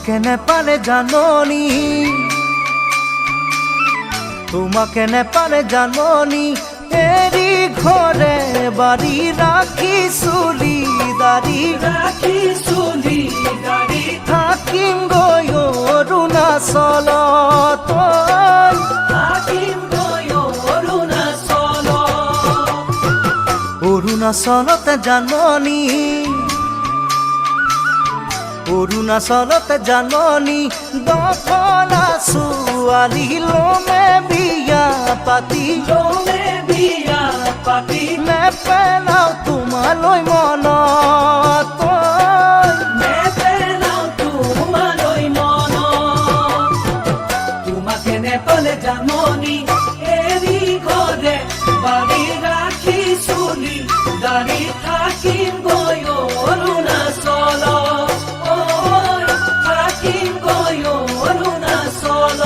তোমাকে নেপালে জাননি, তোমাকে নেপালে জাননি, এরি ঘরে বাড়ি রাখি চুলি দাড়ি, রাখি চুলি দাড়ি, থাকিম গৈ অৰুণাচলত, থাকিম গৈ অৰুণাচল, অৰুণাচলতে জাননি, অৰুণাচলতে জাননি, দফলা ছোৱালী লমে বিয়া পাতি, লমে বিয়া পাতি, নেপেলাও তোমালৈ মনত, নেপেলাও তোমালৈ মনত। তোমাকে নেপালে জাননি, এৰি ঘৰে বাৰী ৰাখি চুলি দাড়ি, থাকিম গৈ অৰুণাচল, থাকিম গৈ অৰুণাচল।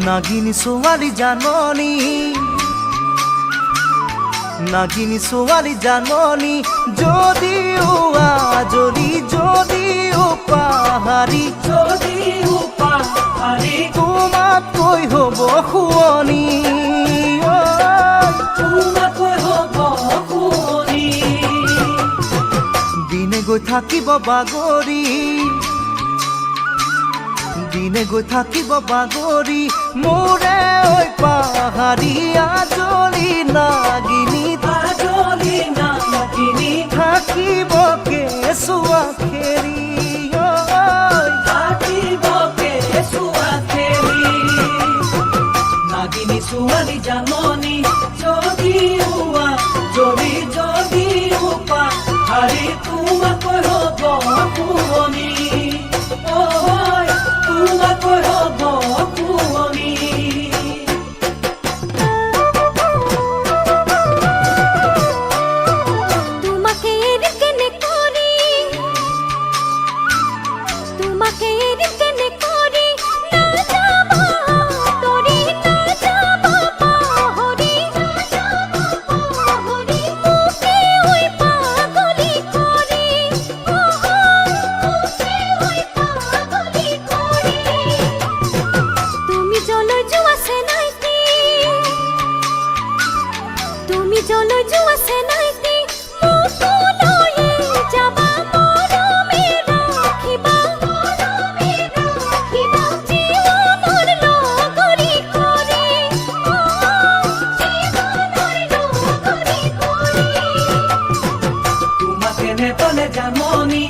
নাগিনী ছোৱালী জাননি, নাগিনী ছোৱালী জাননি, যদিও আজৰি যদিও পাহাৰী, যদিও পাহাৰী, তোমাতকৈ হ'ব শুৱনি, তোমাকৈ হ'ব শুৱনি, দিনে গৈ থাকিব বাগৰি, দিনে গৈ থাকিব বাগৰি, মোৰে ঐ পাহাৰী আজলি নাগিনী, আজলি নাগিনী, থাকিব কেঁচুৱা খেৰি, থাকিব কেঁচুৱা খেৰি। নাগিনী ছোৱালী জাননি, যদিও যদিও পাহাৰী, তোমাকৈ হ'ব শুৱনি, তোমাকৈ হ'ব শুৱনি। তোমাকে এৰি কেনে কৰি, তোমাকে এৰি কেনে কৰি, নাযাব তৰি, নাযাব পাহৰি, পাহৰি, মোকে ঐ পাগলি কৰি, মোকে ঐ পাগলি কৰি। তুমি জলৈ যোৱা চেনাইতি, তুমি জলৈ যোৱা চেনাইতি, মোকো লৈয়ে যাবা, মৰমে ৰাখিবা, মৰমে ৰাখিবা, জীৱনৰ লগৰী কৰি, জীৱনৰ লগৰী কৰি। তোমাকে নেপালে জাননি,